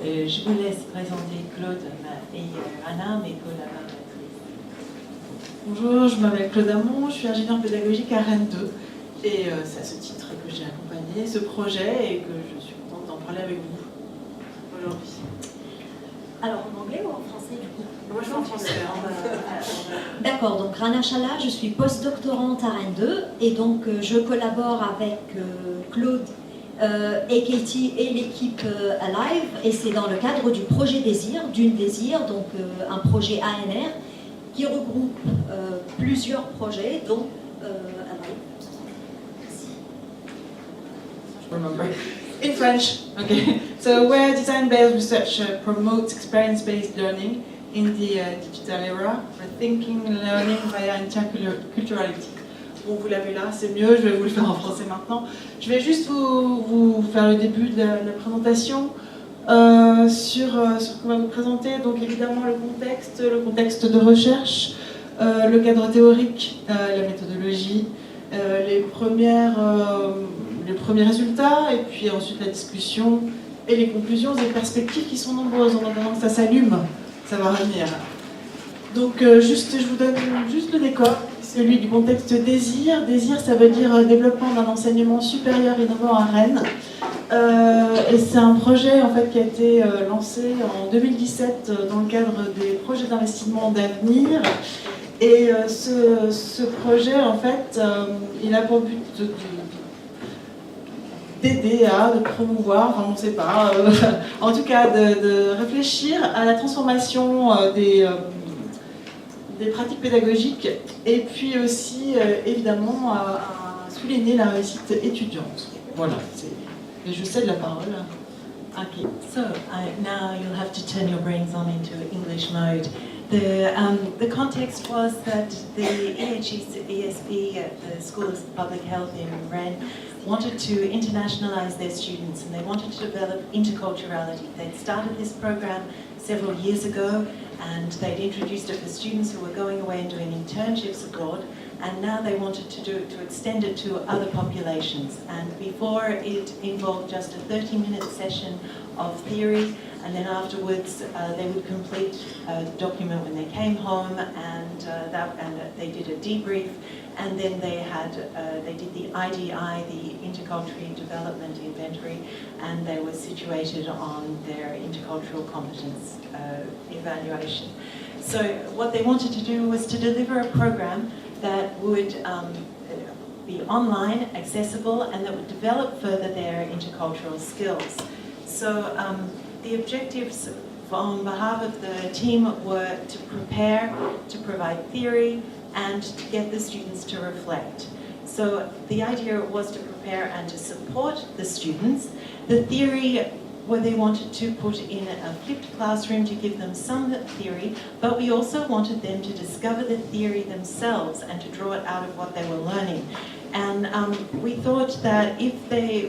Je vous laisse présenter Claude et Rana, mes collaboratrices. Bonjour, je m'appelle Claude Hamon, je suis ingénieure pédagogique à Rennes 2 et c'est à ce titre que j'ai accompagné ce projet et que je suis contente d'en parler avec vous aujourd'hui. Alors en anglais ou en français du coup? Moi je suis en français. D'accord, donc Rana Chellah, je suis postdoctorante à Rennes 2 et donc je collabore avec Claude et Katie et l'équipe Alive, et c'est dans le cadre du projet DÉSIR, DÉSIR, donc un projet ANR qui regroupe plusieurs projets, dont Alive. Remember. In French, okay. So where design-based research promotes experience-based learning in the digital era, rethinking learning via interculturality. Bon, vous l'avez là, c'est mieux, je vais vous le faire en français maintenant. Je vais juste vous faire le début de la présentation sur ce qu'on va vous présenter. Donc évidemment le contexte de recherche, le cadre théorique, la méthodologie, les premiers résultats, et puis ensuite la discussion et les conclusions et les perspectives qui sont nombreuses. En attendant que ça s'allume, ça va revenir. Donc je vous donne juste le décor, celui du contexte DÉSIR. DÉSIR, ça veut dire développement d'un enseignement supérieur innovant à Rennes. Et c'est un projet en fait qui a été lancé en 2017 dans le cadre des projets d'investissement d'avenir. Et ce projet, en fait, il a pour but d'aider de promouvoir, enfin on ne sait pas, en tout cas de réfléchir à la transformation des pratiques pédagogiques, et puis aussi évidemment à souligner la réussite étudiante. Voilà, et je cède la parole à Kate. So now you'll have to turn your brains on into English mode. The context was that the EHESP, the School of Public Health in Rennes, wanted to internationalize their students, and they wanted to develop interculturality. They'd started this program several years ago, and they'd introduced it for students who were going away and doing internships abroad, and now they wanted to extend it to other populations. And before, it involved just a 30-minute session of theory, and then afterwards they would complete a document when they came home, and they did a debrief, and then they did the IDI, the Intercultural Development Inventory, and they were situated on their intercultural competence evaluation. So what they wanted to do was to deliver a program that would be online, accessible, and that would develop further their intercultural skills. So the objectives on behalf of the team were to prepare, to provide theory, and to get the students to reflect. So the idea was to prepare and to support the students. The theory, where they wanted to put in a flipped classroom to give them some theory, but we also wanted them to discover the theory themselves and to draw it out of what they were learning. And we thought that if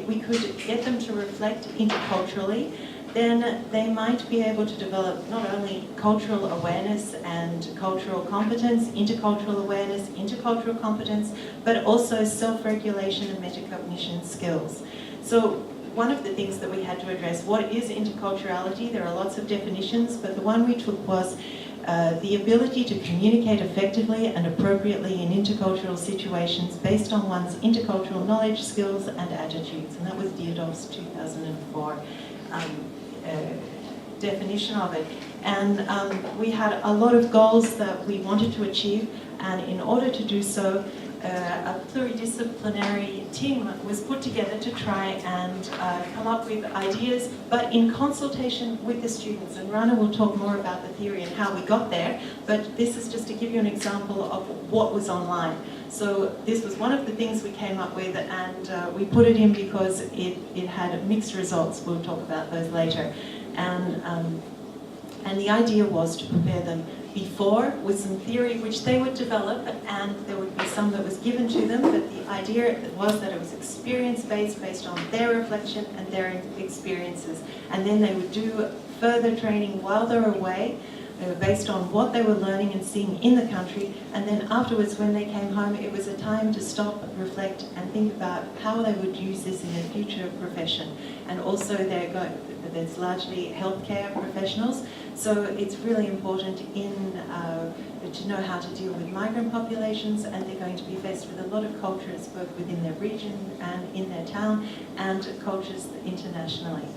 we could get them to reflect interculturally, then they might be able to develop not only cultural awareness and cultural competence, intercultural awareness, intercultural competence, but also self-regulation and metacognition skills. So one of the things that we had to address, what is interculturality? There are lots of definitions, but the one we took was the ability to communicate effectively and appropriately in intercultural situations based on one's intercultural knowledge, skills, and attitudes. And that was Dierdorf's 2004 definition of it. And we had a lot of goals that we wanted to achieve, and in order to do so, a pluridisciplinary team was put together to try and come up with ideas, but in consultation with the students. And Rana will talk more about the theory and how we got there, but this is just to give you an example of what was online. So this was one of the things we came up with, and we put it in because it had mixed results. We'll talk about those later. And the idea was to prepare them before with some theory which they would develop, and there would be some that was given to them, but the idea was that it was experience-based, based on their reflection and their experiences. And then they would do further training while they're away They were based on what they were learning and seeing in the country, and then afterwards when they came home it was a time to stop, reflect and think about how they would use this in a future profession. And also there's largely healthcare professionals, so it's really important to know how to deal with migrant populations, and they're going to be faced with a lot of cultures both within their region and in their town, and cultures internationally.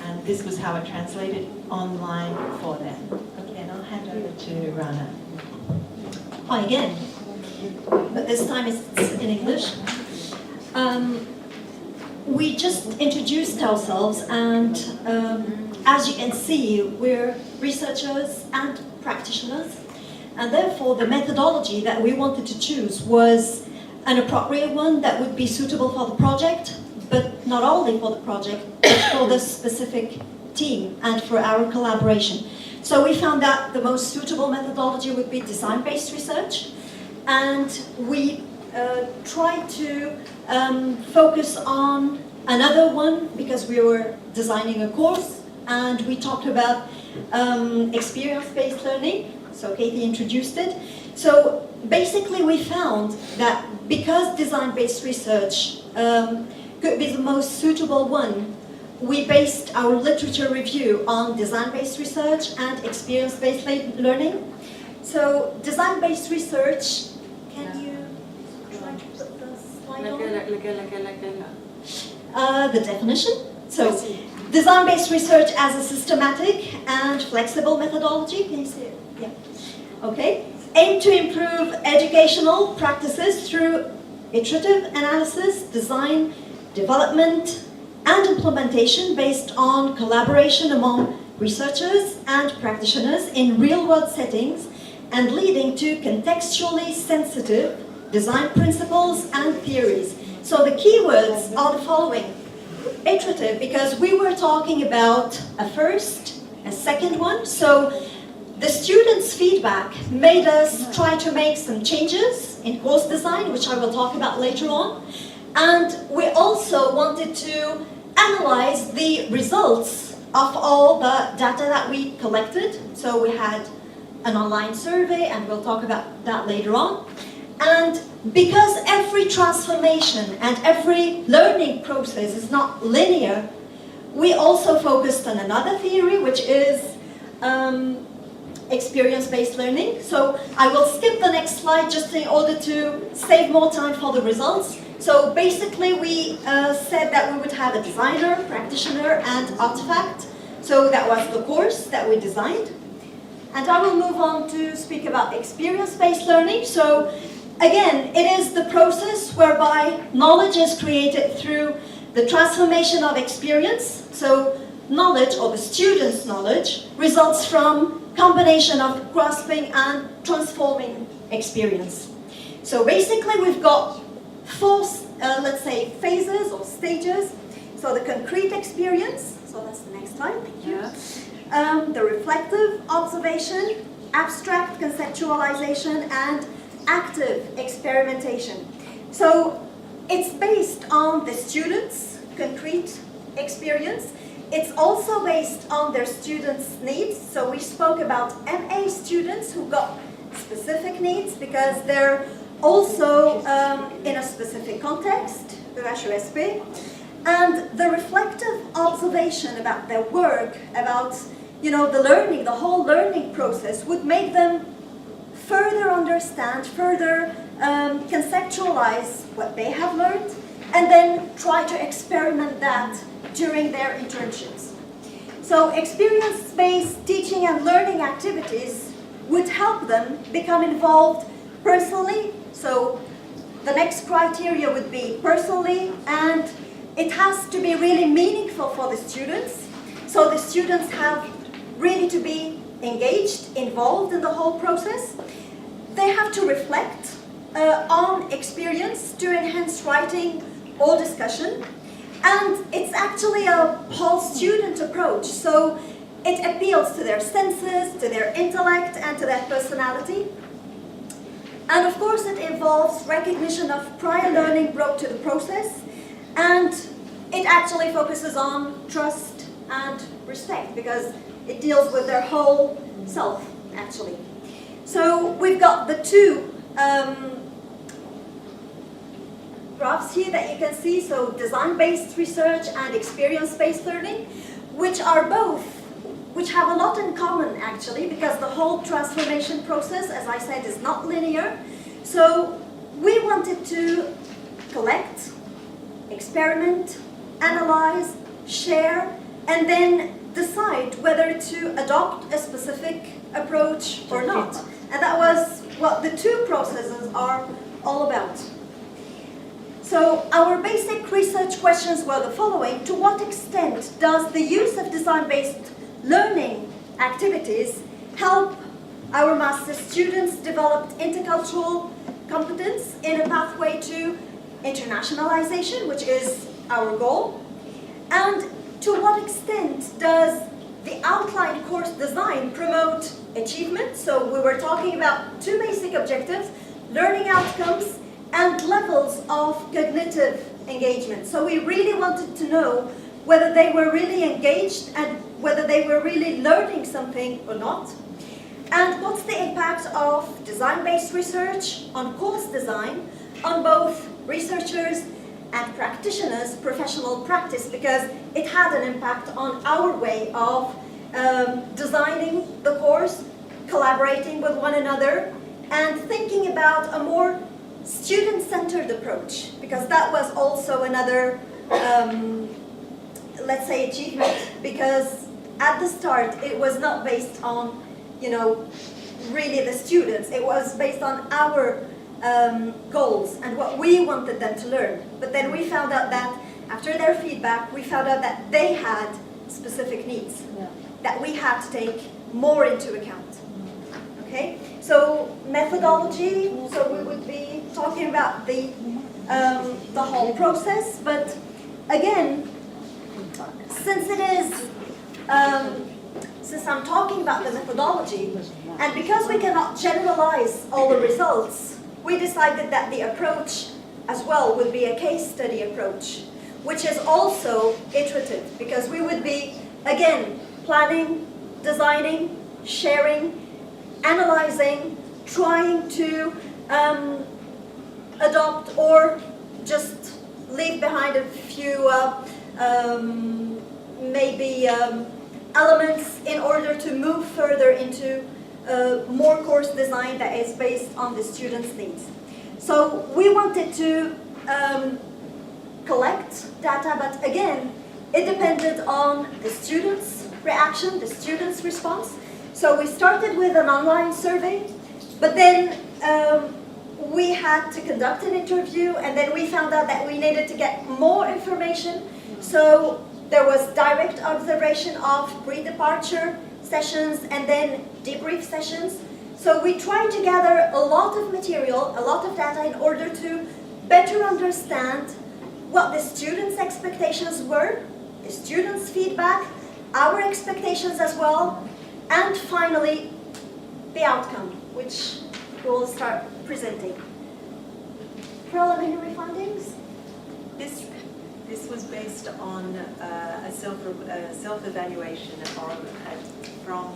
And this was how it translated online for them. Okay, and I'll hand over to Rana. Hi again, but this time it's in English. We just introduced ourselves, and as you can see, we're researchers and practitioners, and therefore the methodology that we wanted to choose was an appropriate one that would be suitable for the project, but not only for the project, but for the specific team and for our collaboration. So we found that the most suitable methodology would be design-based research, and we tried to focus on another one because we were designing a course, and we talked about experience-based learning. So Kathy introduced it. So basically we found that because design-based research could be the most suitable one, we based our literature review on design-based research and experience-based learning. So design-based research, can you try to put the slide on? The definition. So design-based research as a systematic and flexible methodology. Can you see it? Yeah. Okay. Aim to improve educational practices through iterative analysis, design, development, and implementation based on collaboration among researchers and practitioners in real-world settings, and leading to contextually sensitive design principles and theories. So the keywords are the following. Iterative, because we were talking about a first, a second one. So the students' feedback made us try to make some changes in course design, which I will talk about later on. And we also wanted to analyze the results of all the data that we collected. So we had an online survey, and we'll talk about that later on. And because every transformation and every learning process is not linear, we also focused on another theory, which is experience-based learning. So I will skip the next slide just in order to save more time for the results. So basically we said that we would have a designer, practitioner, and artifact. So that was the course that we designed. And I will move on to speak about experience-based learning. So again, it is the process whereby knowledge is created through the transformation of experience. So knowledge, or the student's knowledge, results from combination of grasping and transforming experience. So basically we've got four, let's say, phases or stages. So the concrete experience, so that's the next slide, thank you. The reflective observation, abstract conceptualization, and active experimentation. So it's based on the students' concrete experience. It's also based on their students' needs. So we spoke about MA students who got specific needs because they're also in a specific context, the EHESP. And the reflective observation about their work, about the learning, the whole learning process, would make them further understand, further conceptualize what they have learned, and then try to experiment that during their internships. So experience-based teaching and learning activities would help them become involved personally. So the next criteria would be personally, and it has to be really meaningful for the students. So the students have really to be engaged, involved in the whole process. They have to reflect on experience to enhance writing or discussion. And it's actually a whole student approach. So it appeals to their senses, to their intellect, and to their personality. And of course it involves recognition of prior learning brought to the process. And it actually focuses on trust and respect, because It deals with their whole self, actually. So we've got the two graphs here that you can see, so design-based research and experience-based learning, which have a lot in common, actually, because the whole transformation process, as I said, is not linear. So we wanted to collect, experiment, analyze, share, and then decide whether to adopt a specific approach or not. And that was what the two processes are all about. So our basic research questions were the following. To what extent does the use of design-based learning activities help our master's students develop intercultural competence in a pathway to internationalization, which is our goal? And to what extent does the outline course design promote achievement? So we were talking about two basic objectives, learning outcomes and levels of cognitive engagement. So we really wanted to know whether they were really engaged and whether they were really learning something or not. And what's the impact of design-based research on course design on both researchers and practitioners' professional practice, because it had an impact on our way of designing the course, collaborating with one another, and thinking about a more student-centered approach, because that was also another, let's say, achievement, because at the start it was not based on, really the students. It was based on our goals and what we wanted them to learn. But then we found out that after their feedback, we found out that they had specific needs that we had to take more into account. Okay, so methodology. So we would be talking about the whole process. But again, since it is since I'm talking about the methodology, and because we cannot generalize all the results, we decided that the approach as well would be a case study approach, which is also iterative, because we would be, again, planning, designing, sharing, analyzing, trying to adopt or just leave behind a few elements in order to move further into more course design that is based on the students' needs. So we wanted to collect data, but again, it depended on the students' reaction, the students' response. So we started with an online survey, but then we had to conduct an interview, and then we found out that we needed to get more information. So there was direct observation of pre-departure sessions and then debrief sessions. So we tried to gather a lot of material, a lot of data in order to better understand what the students' expectations were, the students' feedback, our expectations as well, and finally the outcome, which we will start presenting. Preliminary findings? This was based on a self-evaluation from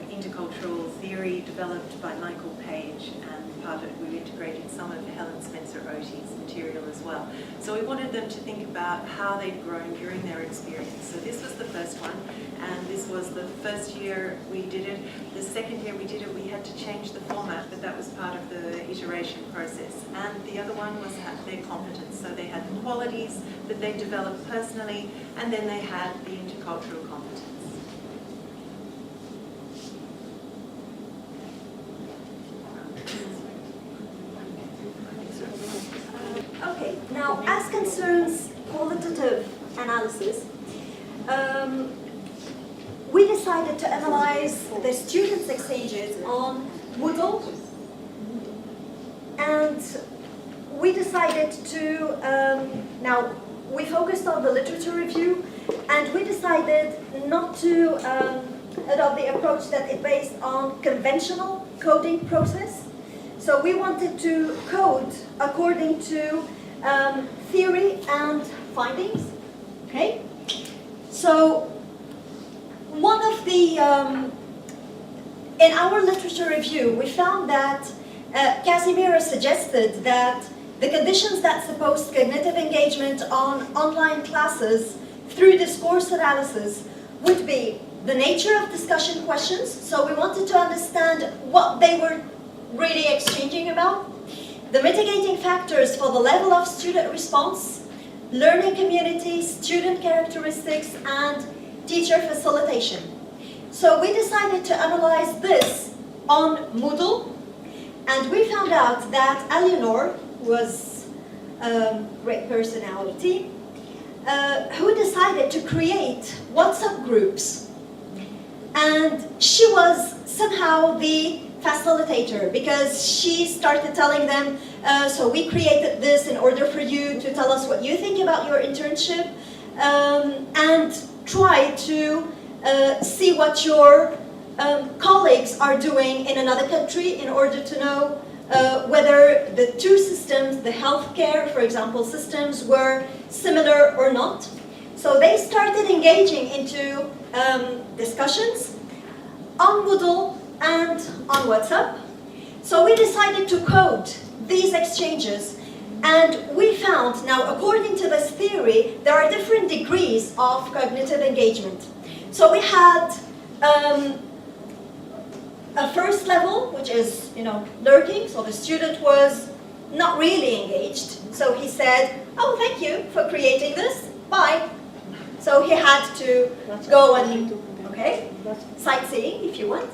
intercultural theory developed by Michael Page, and part of it we integrated some of Helen Spencer-Otey's material as well. So we wanted them to think about how they'd grown during their experience. So this was the first one, and this was the first year we did it. The second year we did it, we had to change the format, but that was part of the iteration process. And the other one was their competence. So they had the qualities that they developed personally, and then they had the intercultural competence. Okay, now as concerns qualitative analysis, we decided to analyze the students' exchanges on Moodle, and we decided to, now we focused on the literature review, and we decided not to adopt the approach that is based on conventional coding process. So we wanted to code according to theory and findings. Okay? So one of of the, in our literature review, we found that Casimira suggested that the conditions that suppose cognitive engagement on online classes through discourse analysis would be the nature of discussion questions, so we wanted to understand what they were really exchanging about, the mitigating factors for the level of student response, learning community, student characteristics, and teacher facilitation. So we decided to analyze this on Moodle, and we found out that Eleanor was a great personality who decided to create WhatsApp groups. And she was somehow the facilitator because she started telling them, so we created this in order for you to tell us what you think about your internship and try to see what your colleagues are doing in another country in order to know whether the two systems, the healthcare, for example, systems were similar or not. So they started engaging into discussions on Moodle and on WhatsApp. So we decided to code these exchanges, and we found, now according to this theory, there are different degrees of cognitive engagement. So we had a first level, which is, lurking, so the student was not really engaged. So he said, oh, thank you for creating this, bye. So he had to go and, sightseeing if you want.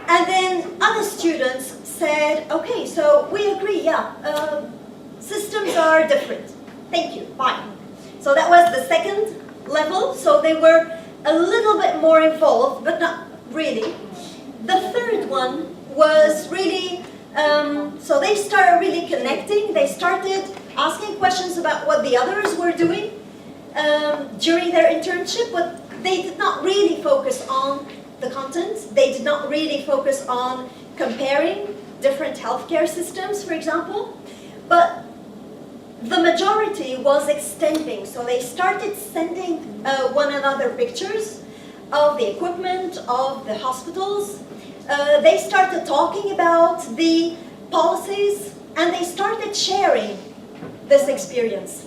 And then other students said, okay, so we agree, systems are different. Thank you, bye. So that was the second level, so they were a little bit more involved, but not really. The third one was really, so they started really connecting. They started asking questions about what the others were doing during their internship, but they did not really focus on the content. They did not really focus on comparing different healthcare systems, for example. But the majority was extending, so they started sending one another pictures of the equipment, of the hospitals. They started talking about the policies, and they started sharing this experience.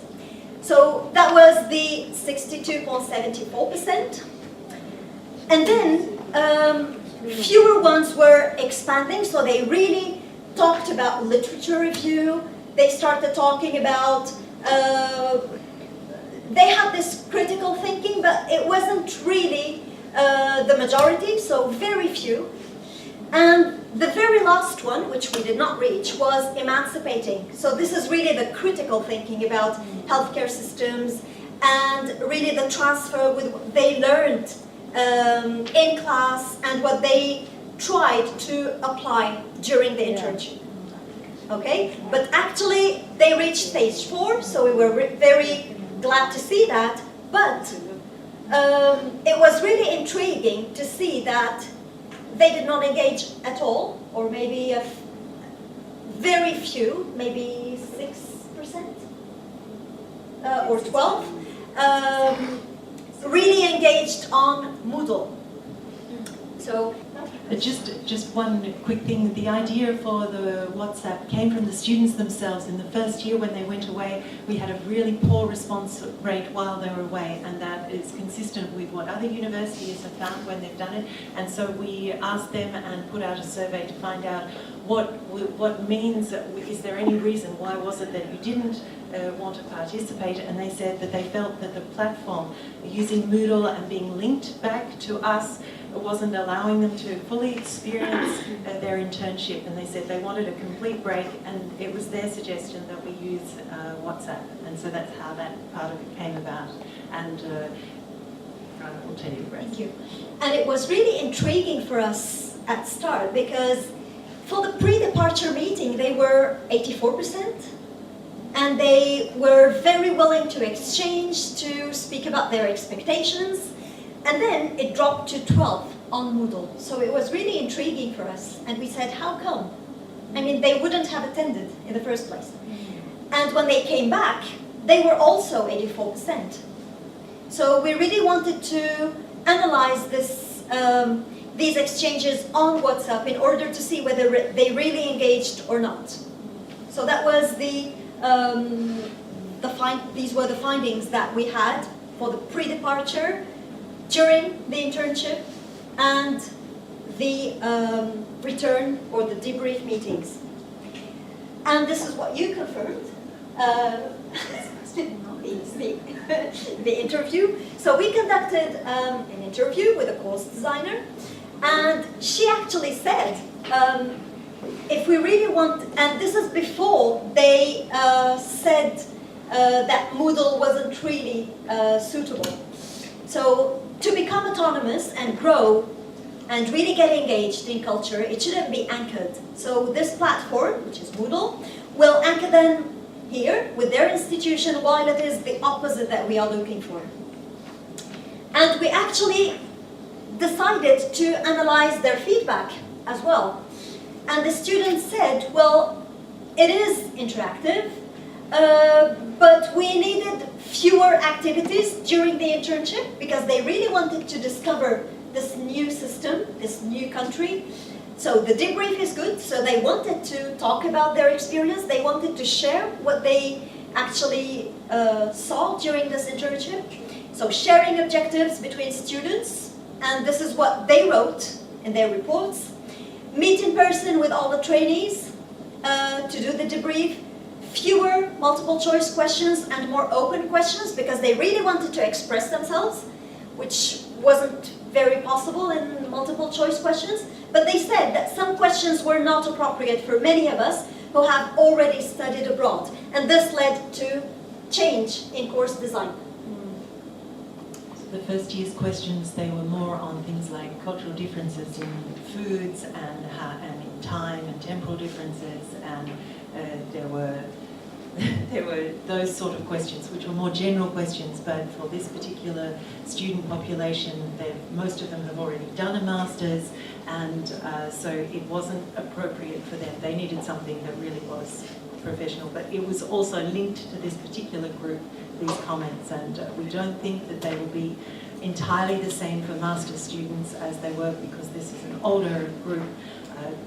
So that was the 62.74%. And then fewer ones were expanding, so they really talked about literature review. They started talking about, they had this critical thinking, but it wasn't really the majority, so very few. And the very last one, which we did not reach, was emancipating. So this is really the critical thinking about healthcare systems and really the transfer with what they learned in class and what they tried to apply during the internship. Okay, but actually they reached stage 4, so we were very glad to see that. But it was really intriguing to see that they did not engage at all, or maybe very few, maybe 6% or 12, really engaged on Moodle. So. Just one quick thing. The idea for the WhatsApp came from the students themselves. In the first year when they went away, we had a really poor response rate while they were away, and that is consistent with what other universities have found when they've done it. And so we asked them and put out a survey to find out what means, is there any reason, why was it that you didn't want to participate? And they said that they felt that the platform, using Moodle and being linked back to us, wasn't allowing them to fully experience their internship, and they said they wanted a complete break, and it was their suggestion that we use WhatsApp, and so that's how that part of it came about. And Rana will tell you the rest. Thank you. And it was really intriguing for us at start because for the pre-departure meeting they were 84%, and they were very willing to exchange, to speak about their expectations. And then it dropped to 12 on Moodle. So it was really intriguing for us. And we said, how come? I mean, they wouldn't have attended in the first place. And when they came back, they were also 84%. So we really wanted to analyze this these exchanges on WhatsApp in order to see whether they really engaged or not. So that was these were the findings that we had for the pre-departure, during the internship, and the return or the debrief meetings. And this is what you confirmed. The interview. So we conducted an interview with a course designer, and she actually said, if we really want, and this is before they said that Moodle wasn't really suitable. So to become autonomous and grow and really get engaged in culture, it shouldn't be anchored. So this platform, which is Moodle, will anchor them here with their institution, while it is the opposite that we are looking for. And we actually decided to analyze their feedback as well. And the students said, well, it is interactive, but we needed fewer activities during the internship because they really wanted to discover this new system, this new country. So the debrief is good, so they wanted to talk about their experience, they wanted to share what they actually saw during this internship. So sharing objectives between students, and this is what they wrote in their reports. Meet in person with all the trainees to do the debrief. Fewer multiple choice questions and more open questions because they really wanted to express themselves, which wasn't very possible in multiple choice questions. But they said that some questions were not appropriate for many of us who have already studied abroad. And this led to change in course design. So the first year's questions, they were more on things like cultural differences in foods and in time and temporal differences, and there were those sort of questions, which were more general questions, but for this particular student population, most of them have already done a master's, and so it wasn't appropriate for them. They needed something that really was professional, but it was also linked to this particular group, these comments, and we don't think that they will be entirely the same for master's students as they were, because this is an older group,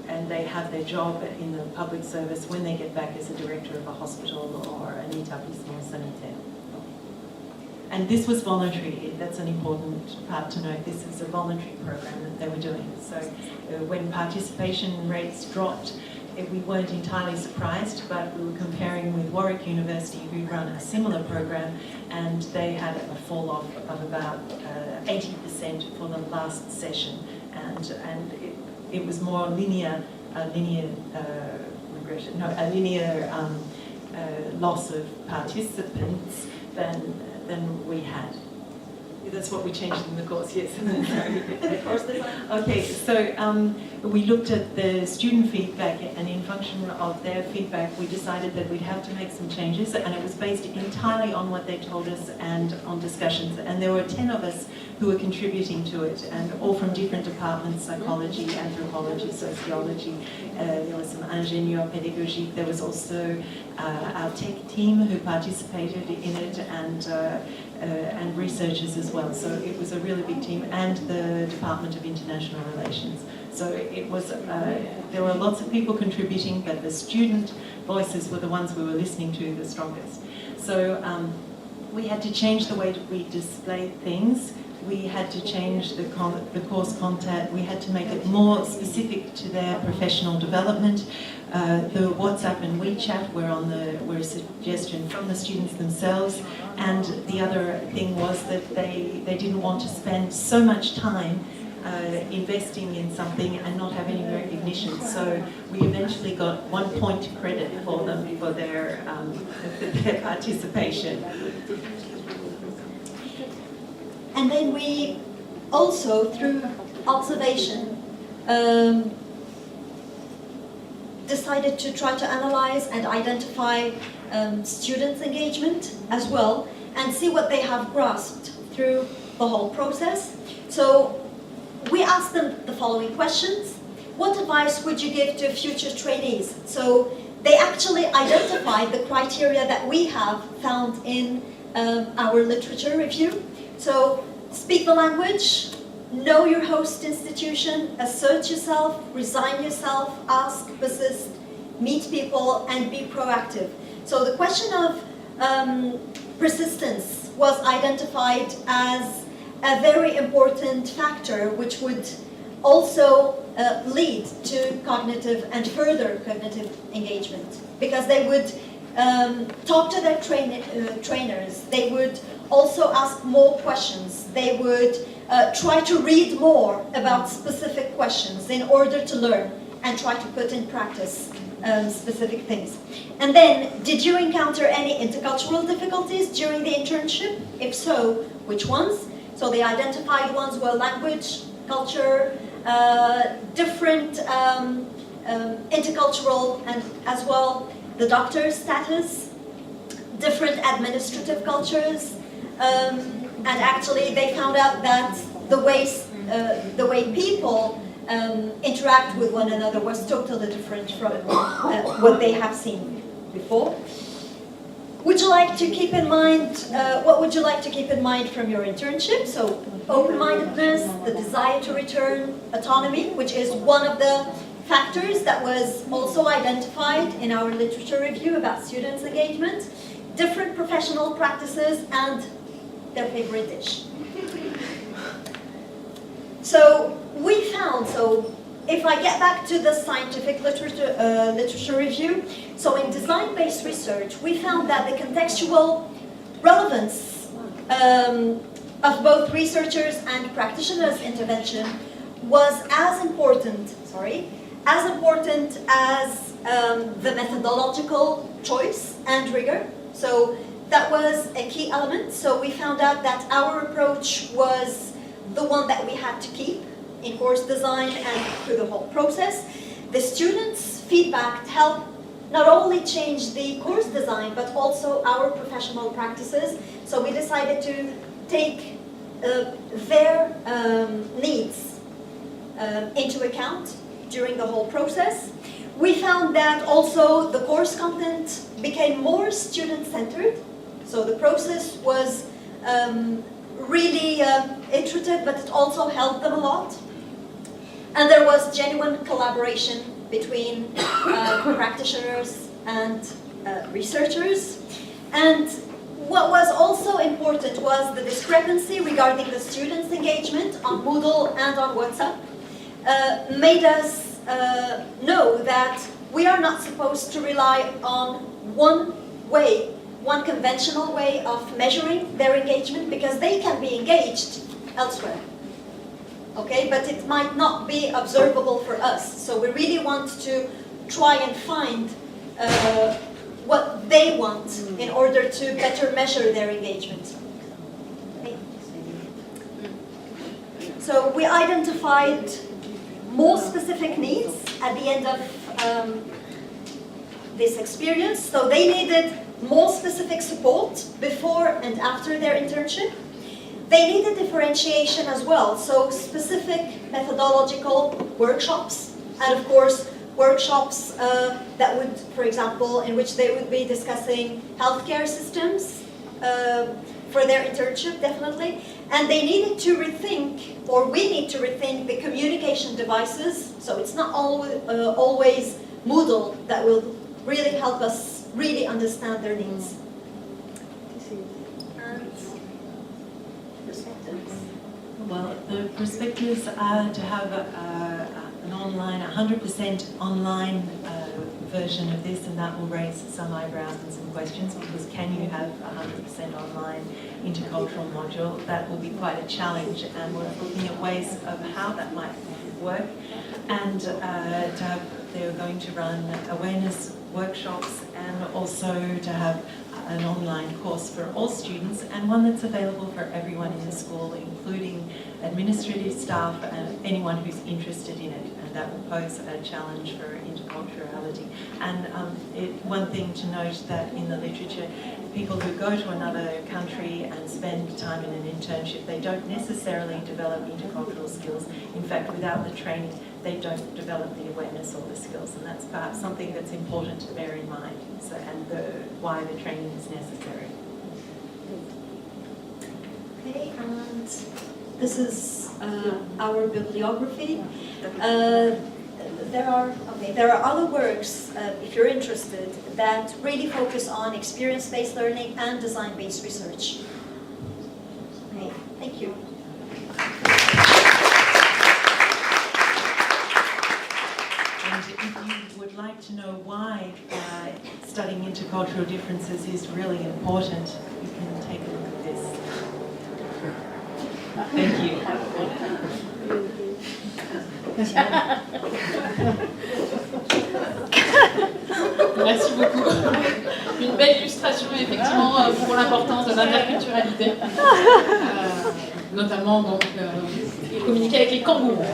and they have their job in the public service when they get back as a director of a hospital or an établissement sanitaire. And this was voluntary. That's an important part to note. This is a voluntary program that they were doing. So when participation rates dropped, we weren't entirely surprised, but we were comparing with Warwick University, who run a similar program, and they had a fall off of about 80% for the last session, and it was more linear regression, no, a linear loss of participants than we had. That's what we changed in the course, yes. Okay, so we looked at the student feedback, and in function of their feedback, we decided that we'd have to make some changes, and it was based entirely on what they told us and on discussions. And there were 10 of us who were contributing to it, and all from different departments: psychology, anthropology, sociology. There was some ingénieur pédagogique. There was also our tech team who participated in it, and researchers as well. So it was a really big team, and the Department of International Relations. So it was, there were lots of people contributing, but the student voices were the ones we were listening to the strongest. So we had to change the way that we displayed things. We had to change the course content. We had to make it more specific to their professional development. The WhatsApp and WeChat were a suggestion from the students themselves. And the other thing was that they didn't want to spend so much time investing in something and not have any recognition. So we eventually got 1 point credit for them for their participation. And then we also, through observation, decided to try to analyze and identify students' engagement as well, and see what they have grasped through the whole process. So we asked them the following questions. What advice would you give to future trainees? So they actually identified the criteria that we have found in our literature review. So speak the language, know your host institution, assert yourself, resign yourself, ask, persist, meet people, and be proactive. So the question of persistence was identified as a very important factor which would also lead to cognitive and further cognitive engagement, because they would talk to their trainers, they would also ask more questions, they would try to read more about specific questions in order to learn and try to put in practice specific things. And then, did you encounter any intercultural difficulties during the internship? If so, which ones? So the identified ones were language, culture, different intercultural, and as well the doctor's status, different administrative cultures, and actually they found out that the way people interact with one another was totally different from what they have seen before. Would you like to keep in mind, what would you like to keep in mind from your internship? So open-mindedness, the desire to return, autonomy, which is one of the factors that was also identified in our literature review about students' engagement, different professional practices, and their favorite dish. So we found, so if I get back to the scientific literature review, so in design-based research, we found that the contextual relevance of both researchers and practitioners' intervention was as important, as the methodological choice and rigor. So that was a key element. So we found out that our approach was the one that we had to keep in course design and through the whole process. The students' feedback helped not only change the course design, but also our professional practices. So we decided to take their needs into account during the whole process. We found that also the course content became more student-centered. So the process was really iterative, but it also helped them a lot. And there was genuine collaboration between practitioners and researchers. And what was also important was the discrepancy regarding the students' engagement on Moodle and on WhatsApp made us know that we are not supposed to rely on one conventional way of measuring their engagement, because they can be engaged elsewhere. Okay, but it might not be observable for us. So we really want to try and find what they want in order to better measure their engagement. Okay. So we identified more specific needs at the end of this experience. So they needed more specific support before and after their internship. They needed differentiation as well, so specific methodological workshops, and of course workshops that would, for example, in which they would be discussing healthcare systems for their internship, definitely. And they needed to rethink, or we need to rethink, the communication devices. So it's not always Moodle that will really help us really understand their needs. And perspectives. Well, the perspectives are to have an online, 100% online version of this, and that will raise some eyebrows and some questions, because can you have 100% online intercultural module? That will be quite a challenge, and we're looking at ways of how that might work. And they're going to run awareness workshops, and also to have an online course for all students, and one that's available for everyone in the school, including administrative staff and anyone who's interested in it. And that will pose a challenge for interculturality. And one thing to note that in the literature, people who go to another country and spend time in an internship, they don't necessarily develop intercultural skills. In fact, without the training, they don't develop the awareness or the skills, and that's perhaps something that's important to bear in mind, so, and why the training is necessary. Okay, and this is our bibliography. There are other works, if you're interested, that really focus on experience-based learning and design-based research. Okay, thank you. And if you would like to know why studying intercultural differences is really important, you can take a look at this. Thank you. Merci beaucoup. Une belle illustration effectivement pour l'importance de l'interculturalité, notamment donc communiquer avec les kangourous.